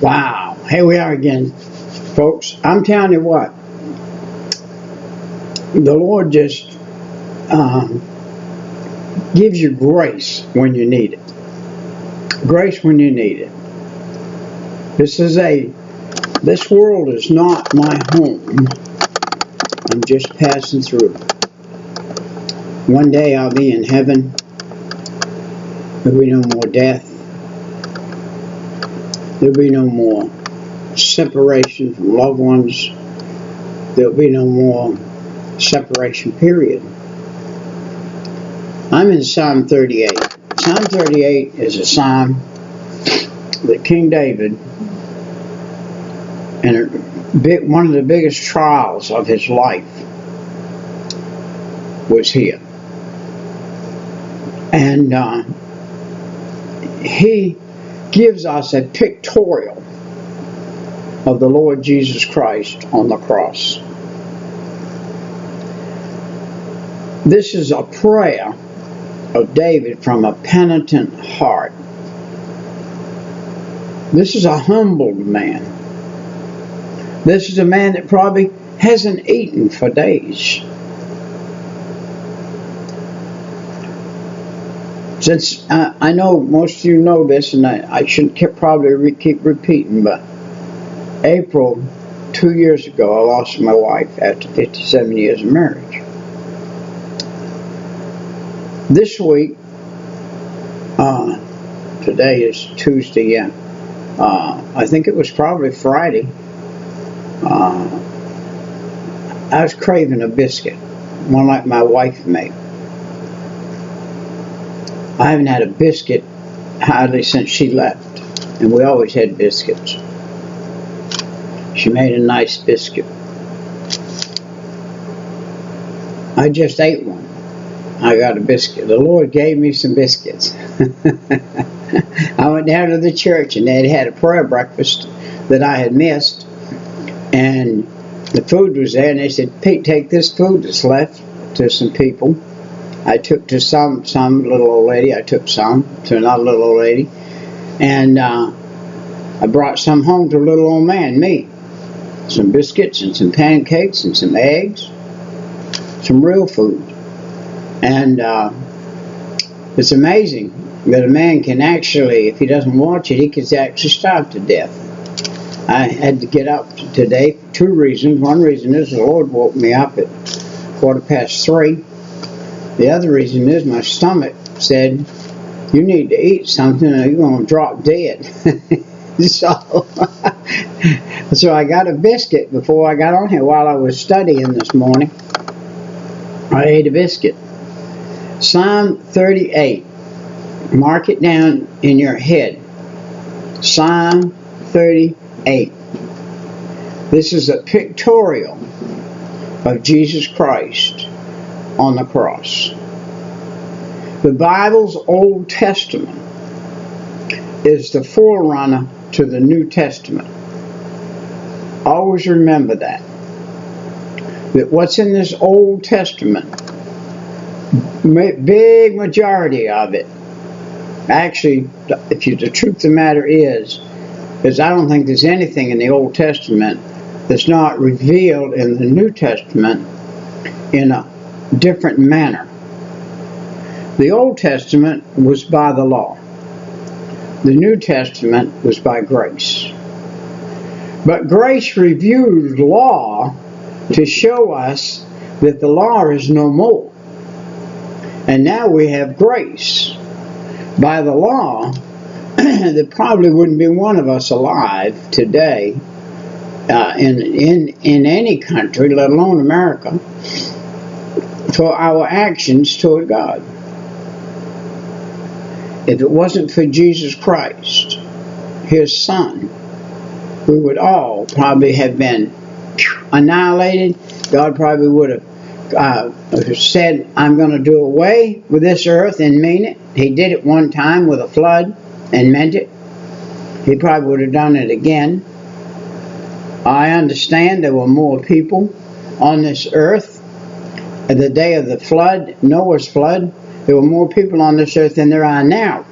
Wow, here we are again, folks. I'm telling you what, the Lord just gives you grace when you need it. Grace when you need it. This world is not my home. I'm just passing through. One day I'll be in heaven. There'll be no more death. There'll be no more separation from loved ones. There'll be no more separation, period. I'm in Psalm 38. Psalm 38 is a psalm that King David, and one of the biggest trials of his life, was here. And he gives us a pictorial of the Lord Jesus Christ on the cross. This is a prayer of David from a penitent heart. This is a humbled man. This is a man that probably hasn't eaten for days. Since I know most of you know this, and I shouldn't probably keep repeating, but April 2 years ago, I lost my wife after 57 years of marriage. This week, today is Tuesday, yeah. I think it was probably Friday. I was craving a biscuit, one like my wife made. I haven't had a biscuit hardly since she left, and we always had biscuits. She made a nice biscuit. I just ate one. I got a biscuit. The Lord gave me some biscuits. I went down to the church, and they had a prayer breakfast that I had missed, and the food was there, and they said, "Pete, take this food that's left to some people." I took to some little old lady. I took some to another little old lady, and I brought some home to a little old man, me. Some biscuits and some pancakes and some eggs, some real food. And it's amazing that a man can actually, if he doesn't watch it, he can actually starve to death. I had to get up today for two reasons. One reason is the Lord woke me up at 3:15. The other reason is my stomach said, "You need to eat something or you're going to drop dead." So I got a biscuit before I got on here while I was studying this morning. I ate a biscuit. Psalm 38. Mark it down in your head. Psalm 38. This is a pictorial of Jesus Christ on the cross. The Bible's Old Testament is the forerunner to the New Testament. Always remember that what's in this Old Testament, big majority of it, actually, the truth of the matter is I don't think there's anything in the Old Testament that's not revealed in the New Testament in a different manner. The Old Testament was by the law. The New Testament was by grace. But grace reviewed law to show us that the law is no more. And now we have grace. By the law, there probably wouldn't be one of us alive today in any country, let alone America, for our actions toward God. If it wasn't for Jesus Christ, His Son, we would all probably have been annihilated. God probably would have said, "I'm going to do away with this earth," and mean it. He did it one time with a flood and meant it. He probably would have done it again. I understand there were more people on this earth at the day of the flood, Noah's flood. There were more people on this earth than there are now.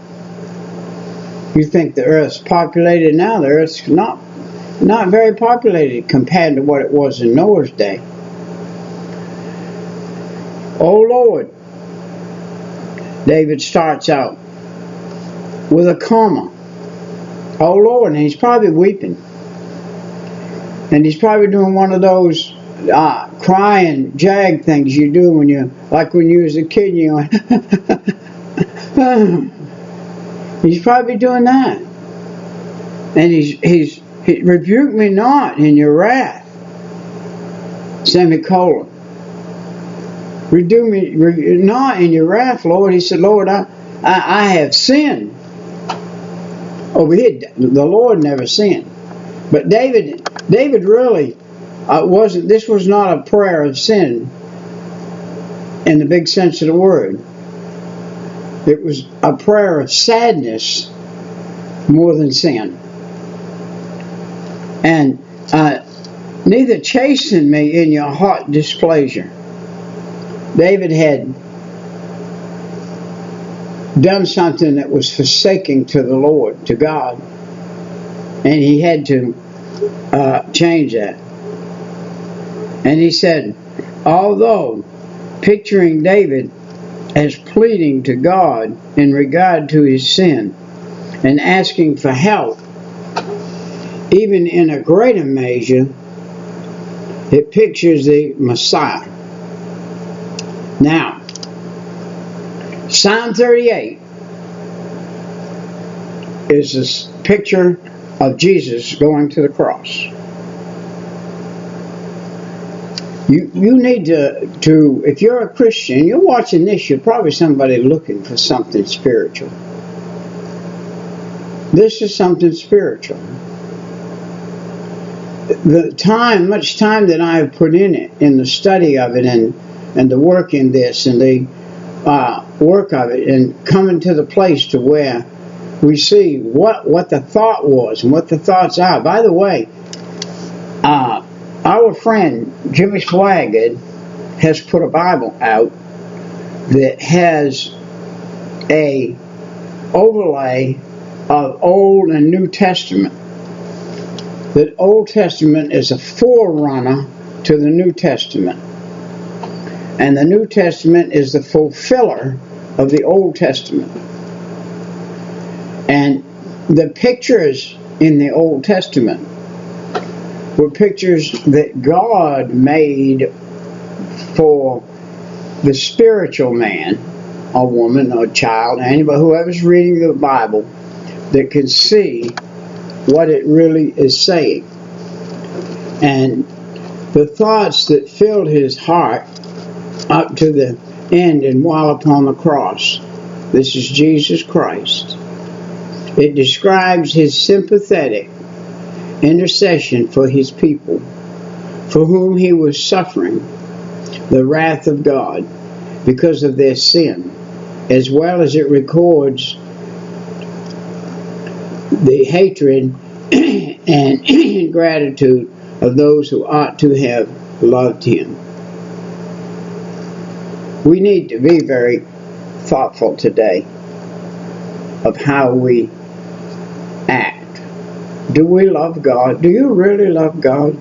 You think the earth's populated now? The earth's not very populated compared to what it was in Noah's day. Oh Lord, David starts out with a comma. Oh Lord, and he's probably weeping. And he's probably doing one of those crying jag things you do when you was a kid, you know. He's probably doing that. And he's rebuke me not in your wrath. Semicolon. Rebuke me not in your wrath, Lord. He said, Lord, I have sinned. Over here, the Lord never sinned. But David really this was not a prayer of sin in the big sense of the word. It was a prayer of sadness more than sin. And neither chasten me in your hot displeasure. David had done something that was forsaking to the Lord, to God. And he had to change that. And he said, although picturing David as pleading to God in regard to his sin and asking for help, even in a greater measure, it pictures the Messiah. Now, Psalm 38 is this picture of Jesus going to the cross. You need to, if you're a Christian, you're watching this, you're probably somebody looking for something spiritual. This is something spiritual. Much time that I have put in it, in the study of it, and the work in this, and the work of it, and coming to the place to where we see what the thought was and what the thoughts are. By the way, our friend Jimmy Swaggart has put a Bible out that has a overlay of Old and New Testament. The Old Testament is a forerunner to the New Testament. And the New Testament is the fulfiller of the Old Testament. And the pictures in the Old Testament were pictures that God made for the spiritual man, or woman, or child, anybody, whoever's reading the Bible, that can see what it really is saying. And the thoughts that filled his heart up to the end and while upon the cross. This is Jesus Christ. It describes his sympathetic intercession for his people, for whom he was suffering the wrath of God because of their sin, as well as it records the hatred and ingratitude of those who ought to have loved him. We need to be very thoughtful today of how we act. Do we love God? Do you really love God?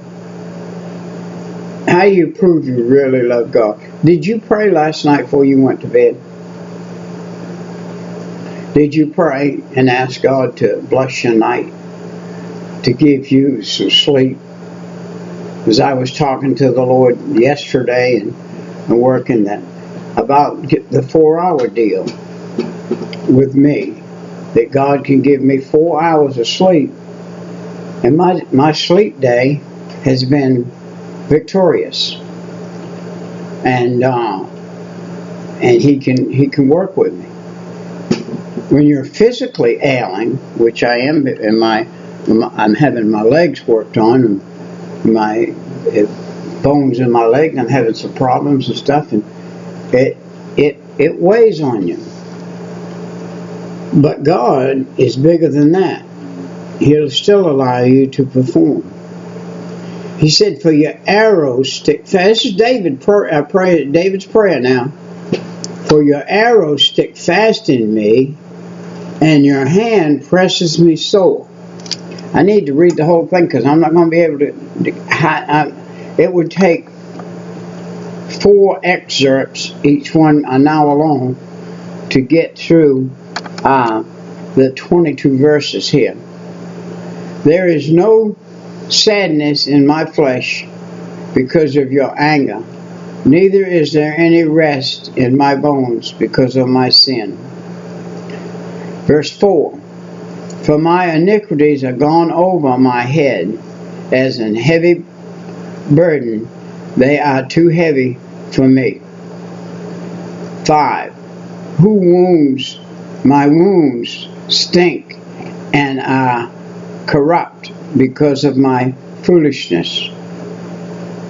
How do you prove you really love God? Did you pray last night before you went to bed? Did you pray and ask God to bless your night, to give you some sleep? As I was talking to the Lord yesterday and working that about the 4-hour deal with me, that God can give me 4 hours of sleep, and my sleep day has been victorious, and he can work with me. When you're physically ailing, which I am, I'm having my legs worked on, and my bones in my leg, I'm having some problems and stuff, and it weighs on you. But God is bigger than that. He'll still allow you to perform. He said, for your arrows stick fast. This is David's prayer now. For your arrows stick fast in me, and your hand presses me sore. I need to read the whole thing because I'm not going to be able to. It would take 4 excerpts, each one an hour long, to get through the 22 verses here. There is no sadness in my flesh because of your anger, neither is there any rest in my bones because of my sin. Verse 4, for my iniquities are gone over my head as an heavy burden, they are too heavy for me. 5, who wounds my wounds stink and are corrupt because of my foolishness.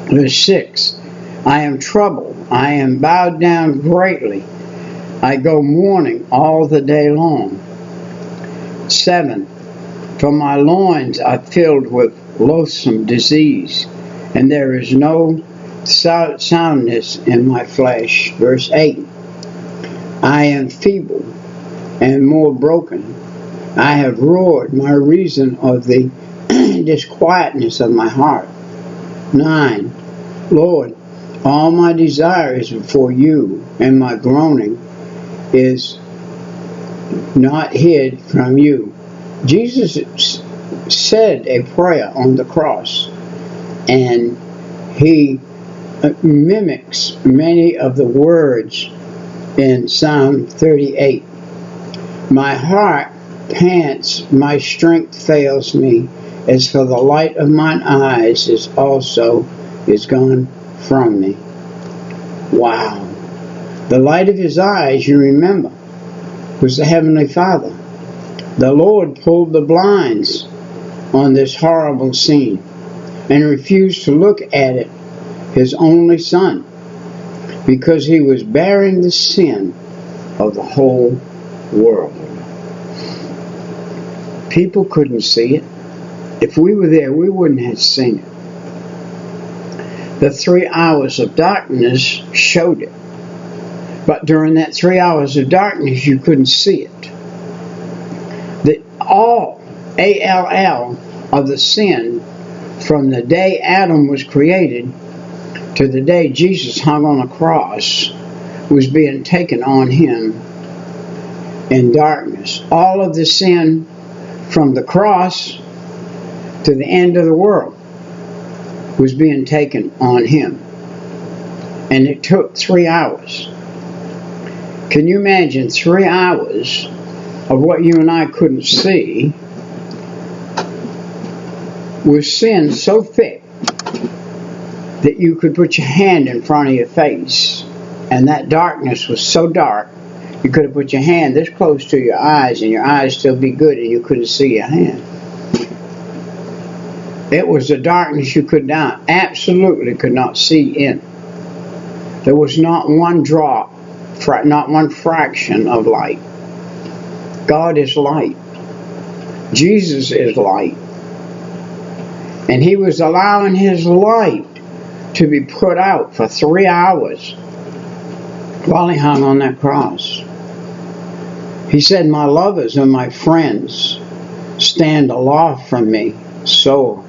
Verse 6, I am troubled, I am bowed down greatly, I go mourning all the day long. 7, for my loins are filled with loathsome disease, and there is no soundness in my flesh. Verse 8, I am feeble and more broken. I have roared my reason of the disquietness of my heart. 9, Lord, all my desire is before you, and my groaning is not hid from you. Jesus said a prayer on the cross, and he mimics many of the words in Psalm 38. My heart pants, my strength fails me, as for the light of mine eyes is gone from me. Wow. The light of his eyes, you remember, was the Heavenly Father. The Lord pulled the blinds on this horrible scene and refused to look at it, his only Son, because he was bearing the sin of the whole world. People couldn't see it. If we were there, we wouldn't have seen it. The 3 hours of darkness showed it. But during that 3 hours of darkness, you couldn't see it. The all, A-L-L, of the sin from the day Adam was created to the day Jesus hung on a cross was being taken on him in darkness. All of the sin from the cross to the end of the world was being taken on him. And it took 3 hours. Can you imagine 3 hours of what you and I couldn't see with sin so thick that you could put your hand in front of your face, and that darkness was so dark you could have put your hand this close to your eyes and your eyes still be good and you couldn't see your hand. It was a darkness you absolutely could not see in. There was not one drop, not one fraction of light. God is light. Jesus is light. And he was allowing his light to be put out for 3 hours while he hung on that cross. He said, my lovers and my friends stand aloft from me, so,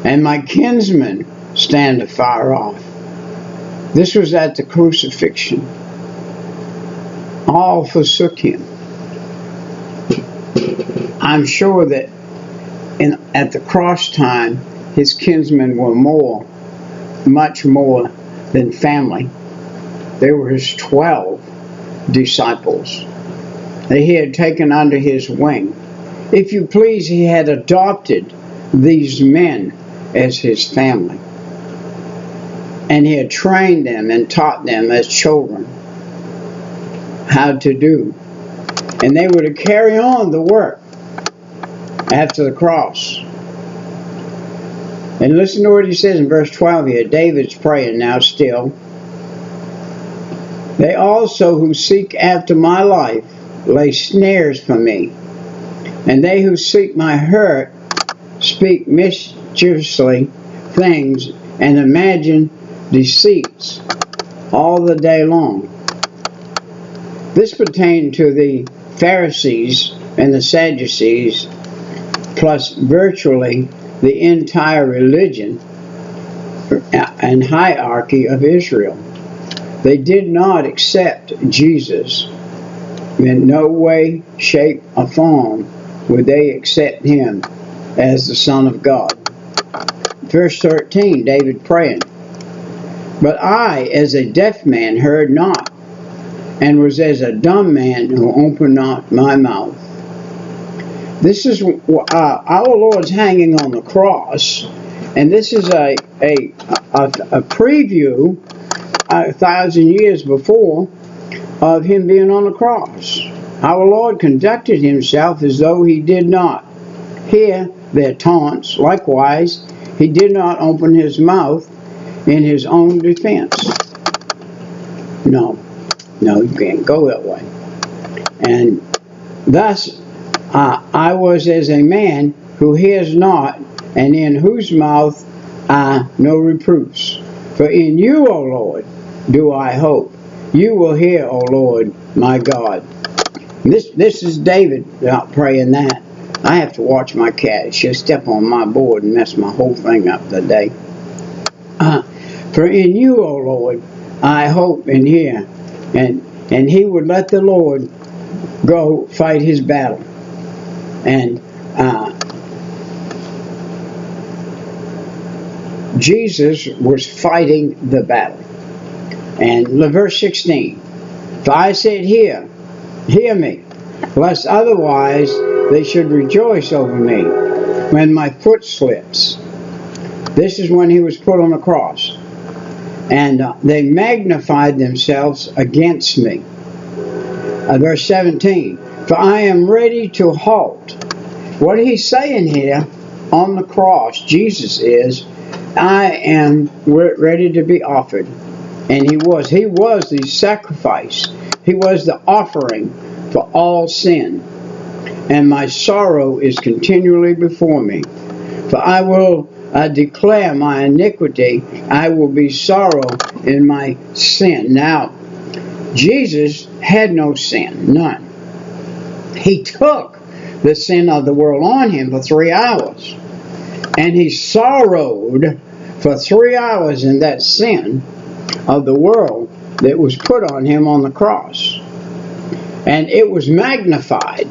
and my kinsmen stand afar off. This was at the crucifixion. All forsook him. I'm sure that at the cross time, his kinsmen were much more than family. They were his 12 disciples that he had taken under his wing. If you please, he had adopted these men as his family. And he had trained them and taught them as children how to do. And they were to carry on the work after the cross. And listen to what he says in verse 12 here. David's praying now still. They also who seek after my life lay snares for me, and they who seek my hurt speak mischievously things and imagine deceits all the day long. This pertained to the Pharisees and the Sadducees, plus virtually the entire religion and hierarchy of Israel. They did not accept Jesus. In no way, shape, or form would they accept him as the Son of God. Verse 13, David praying, "But I, as a deaf man, heard not, and was as a dumb man who opened not my mouth." This is our Lord's hanging on the cross, and this is a preview 1,000 years before of him being on the cross. Our Lord conducted himself as though he did not hear their taunts. Likewise, he did not open his mouth in his own defense. No, you can't go that way. And thus, I was as a man who hears not, and in whose mouth are no reproofs. For in you, O Lord, do I hope. You will hear, O Lord, my God. This is David out praying that. I have to watch my cat. She'll step on my board and mess my whole thing up today. For in you, O Lord, I hope and hear. And he would let the Lord go fight his battle. And Jesus was fighting the battle. And verse 16, "For I said, hear me, lest otherwise they should rejoice over me when my foot slips." This is when he was put on the cross. "And they magnified themselves against me." Verse 17, "For I am ready to halt." What he's saying here on the cross, Jesus is, I am ready to be offered. And he was the sacrifice. He was the offering for all sin. "And my sorrow is continually before me. For I will declare my iniquity. I will be sorrow in my sin." Now, Jesus had no sin, none. He took the sin of the world on him for 3 hours. And he sorrowed for 3 hours in that sin of the world that was put on him on the cross. And it was magnified.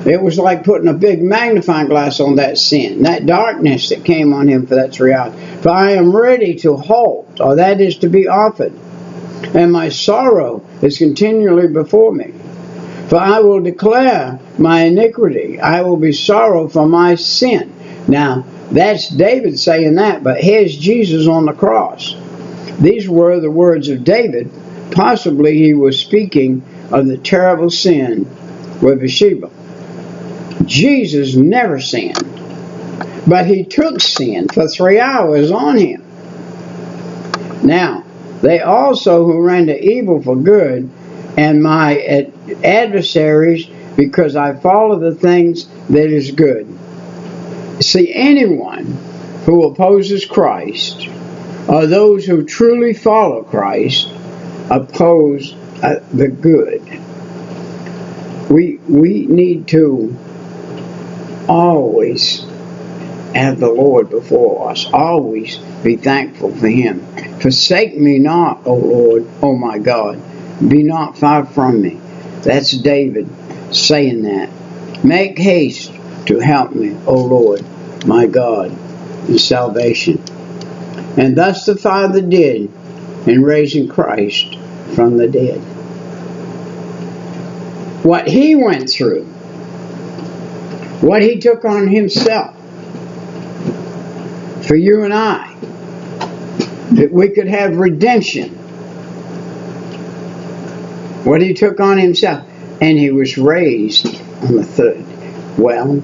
It was like putting a big magnifying glass on that sin, that darkness that came on him for that 3 hours. "For I am ready to halt," or that is to be offered, "and my sorrow is continually before me. For I will declare my iniquity. I will be sorrow for my sin." Now, that's David saying that, but here's Jesus on the cross. These were the words of David. Possibly he was speaking of the terrible sin with Bathsheba. Jesus never sinned, but he took sin for 3 hours on him. Now, they also who render evil for good, and my adversaries, because I follow the things that is good. See, anyone who opposes Christ, or those who truly follow Christ, oppose the good. We need to always have the Lord before us. Always be thankful for him. "Forsake me not, O Lord, O my God. Be not far from me." That's David saying that. "Make haste to help me, O Lord, my God, in salvation." And thus the Father did in raising Christ from the dead. What he went through, what he took on himself for you and I, that we could have redemption. What he took on himself. And he was raised on the third. Well,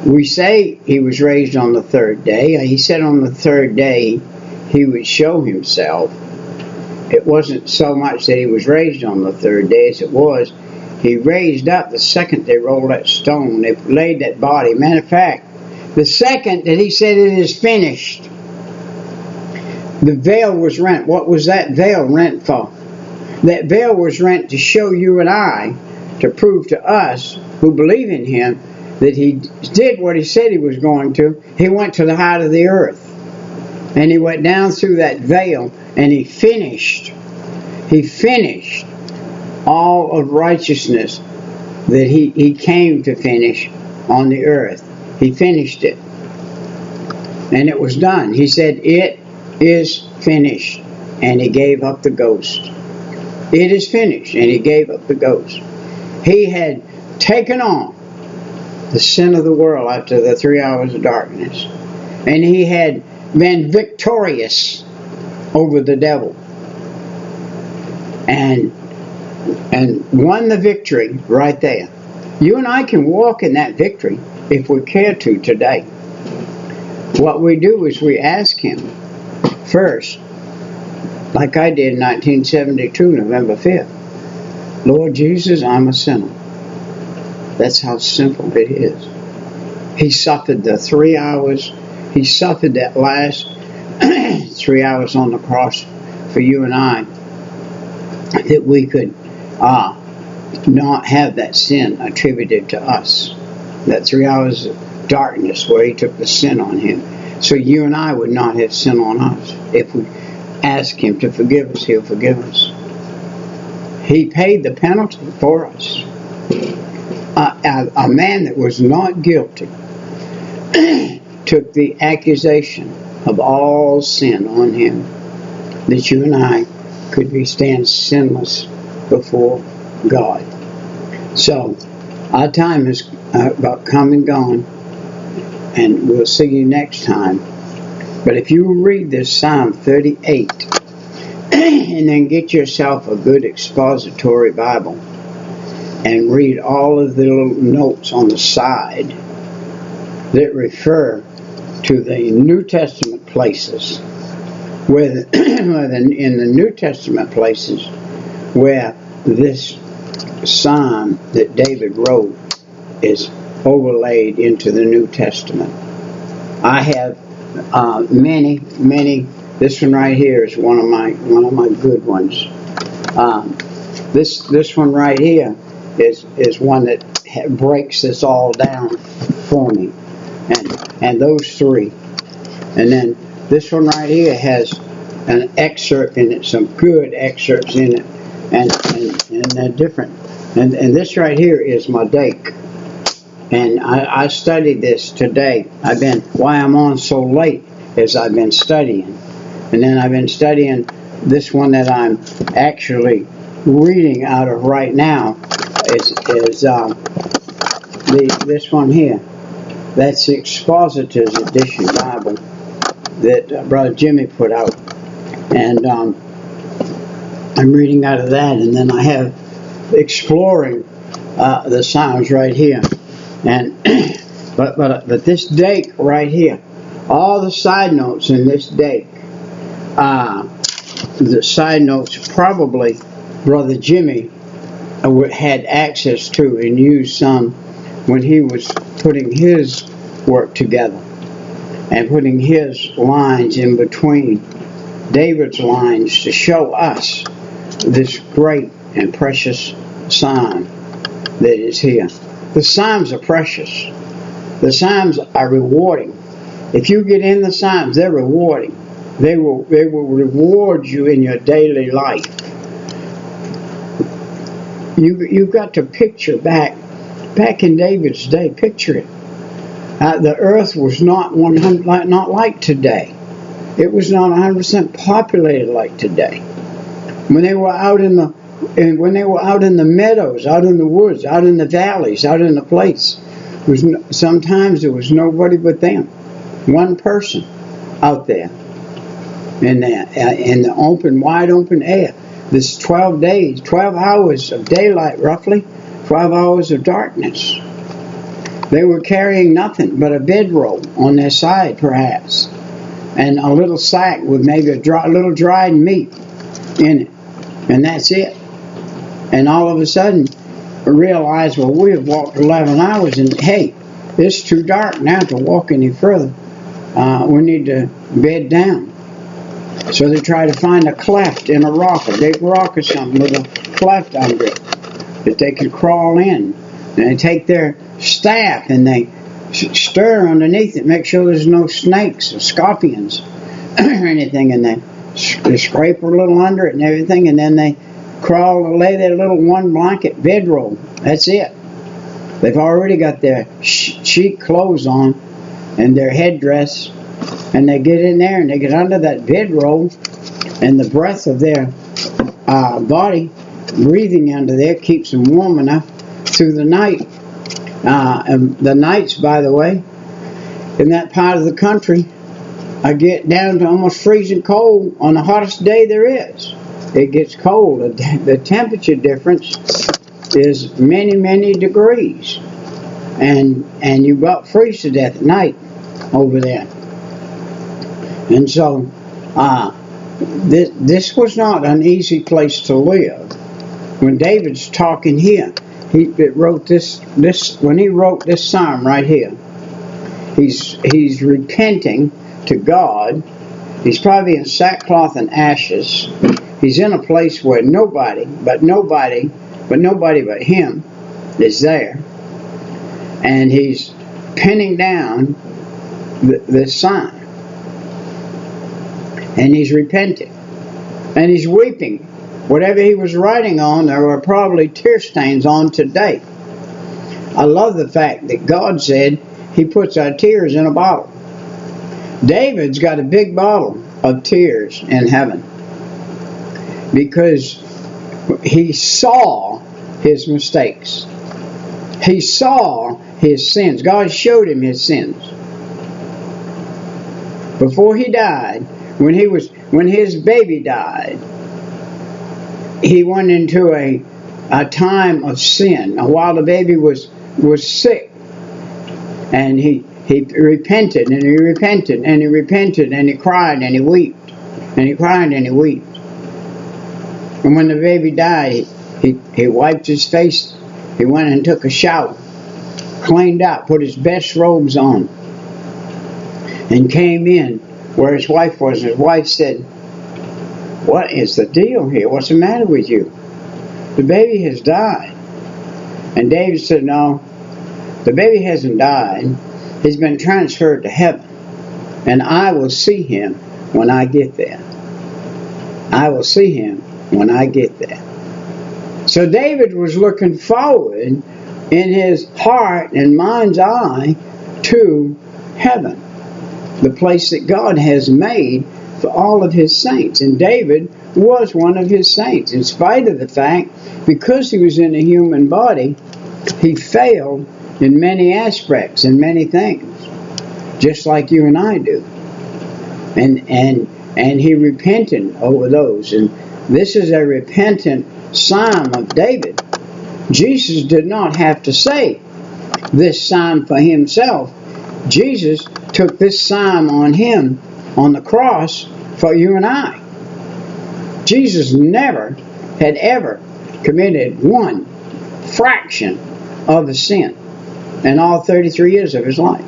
we say he was raised on the third day. He said on the third day he would show himself. It wasn't so much that he was raised on the third day as it was he raised up the second they rolled that stone. They laid that body. Matter of fact, the second that he said it is finished, the veil was rent. What was that veil rent for? That veil was rent to show you and I to prove to us who believe in him that he did what he said he was going to. He went to the height of the earth. And he went down through that veil, and he finished all of righteousness that he came to finish on the earth. He finished it. And it was done. He said, "It is finished." And he gave up the ghost. It is finished. And he gave up the ghost. He had taken on the sin of the world after the 3 hours of darkness. And he had been victorious over the devil. And won the victory right there. You and I can walk in that victory if we care to today. What we do is we ask him first, like I did in 1972, November 5th. Lord Jesus, I'm a sinner. That's how simple it is. He suffered the 3 hours. He suffered that last 3 hours on the cross for you and I, that we could not have that sin attributed to us. That 3 hours of darkness where he took the sin on him. So you and I would not have sin on us. If we ask him to forgive us, he'll forgive us. He paid the penalty for us. A man that was not guilty took the accusation of all sin on him, that you and I could stand sinless before God. So our time is about come and gone, and we'll see you next time. But if you read this Psalm 38 and then get yourself a good expository Bible and read all of the little notes on the side that refer to the New Testament places, where in the New Testament places where this psalm that David wrote is overlaid into the New Testament. I have many. This one right here is one of my good ones. This one right here is one that breaks this all down for me, and those three, and then this one right here has an excerpt in it, some good excerpts in it, and they're different. And this right here is my dake. And I studied this today. Why I'm on so late is I've been studying. And then I've been studying this one that I'm actually reading out of right now is this one here. That's the Expositor's Edition Bible that Brother Jimmy put out. And I'm reading out of that. And then I have Exploring the Psalms right here. And but this dake right here, all the side notes in this dake, the side notes probably Brother Jimmy had access to and used some when he was putting his work together and putting his lines in between David's lines to show us this great and precious psalm that is here. The Psalms are precious. The Psalms are rewarding. If you get in the Psalms, they're rewarding. They will reward you in your daily life. You've got to picture back in David's day. Picture it. The earth was not like today. It was not 100% populated like today. When they were out in the meadows, out in the woods, out in the valleys, out in the place, sometimes there was nobody but them. One person out there in the wide open air. This 12 days, 12 hours of daylight, roughly, 12 hours of darkness. They were carrying nothing but a bedroll on their side, perhaps, and a little sack with maybe a little dried meat in it, and that's it. And all of a sudden, we realize, well, we have walked 11 hours, and hey, it's too dark now to walk any further. We need to bed down. So they try to find a cleft in a rock, a big rock or something with a cleft under it. that they could crawl in. And they take their staff and they stir underneath it, make sure there's no snakes or scorpions or anything, and they scrape a little under it and everything, and then they crawl and lay their little one blanket bedroll. That's it. They've already got their sheet clothes on and their headdress, and they get in there and they get under that bedroll, and the breath of their body breathing under there keeps them warm enough through the night. And the nights, by the way, in that part of the country, I get down to almost freezing cold on the hottest day there is. It gets cold. The temperature difference is many, many degrees. And you about freeze to death at night over there. And so, this was not an easy place to live. When David's talking here, he wrote this when he wrote this psalm right here. He's repenting to God. He's probably in sackcloth and ashes. He's in a place where nobody but him is there. And he's penning down this psalm. And he's repenting. And he's weeping. Whatever he was writing on, there were probably tear stains on today. I love the fact that God said he puts our tears in a bottle. David's got a big bottle of tears in heaven because he saw his mistakes. He saw his sins. God showed him his sins. Before he died, when his baby died, he went into a time of sin. While the baby was sick, and he repented, and he repented, and he repented, and he cried, and he wept, and he cried, and he wept. And when the baby died, he wiped his face. He went and took a shower, cleaned up, put his best robes on, and came in where his wife was. His wife said, "What is the deal here? What's the matter with you? The baby has died." And David said, "No, the baby hasn't died. He's been transferred to heaven. And I will see him when I get there. I will see him when I get there." So David was looking forward in his heart and mind's eye to heaven, the place that God has made for all of his saints. And David was one of his saints. In spite of the fact, because he was in a human body, he failed in many aspects and many things, just like you and I do. And he repented over those. And this is a repentant psalm of David. Jesus did not have to say this psalm for himself. Jesus took this psalm on him on the cross for you and I. Jesus never had ever committed one fraction of a sin in all 33 years of his life.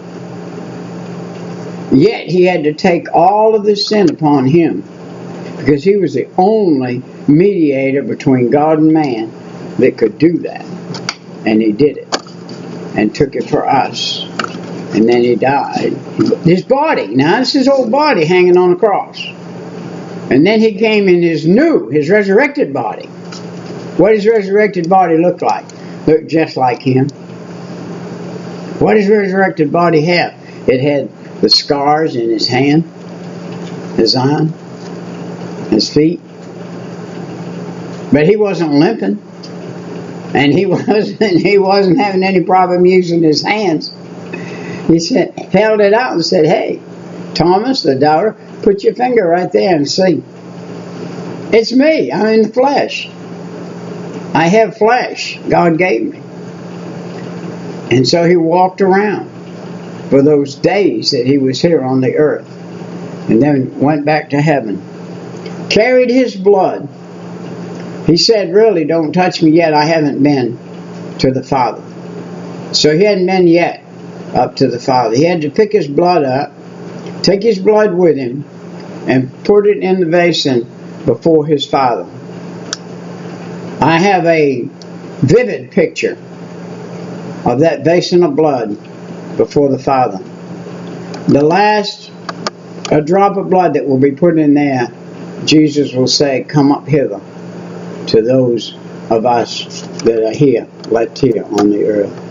Yet he had to take all of this sin upon him because he was the only mediator between God and man that could do that. And he did it and took it for us. And then he died. His body, now this is his old body hanging on the cross. And then he came in his resurrected body. What does resurrected body look like? Look just like him. What does resurrected body have? It had the scars in his hand, his arm, his feet. But he wasn't limping. And he wasn't having any problem using his hands. He held it out and said, "Hey, Thomas, the doubter, put your finger right there and see. It's me. I'm in the flesh. I have flesh God gave me." And so he walked around for those days that he was here on the earth. And then went back to heaven. Carried his blood. He said, "Really, don't touch me yet. I haven't been to the Father." So he hadn't been yet up to the Father. He had to pick his blood up, take his blood with him, and put it in the basin before his Father. I have a vivid picture of that basin of blood before the Father. The last a drop of blood that will be put in there, Jesus will say, come up hither, to those of us that are here, left here on the earth.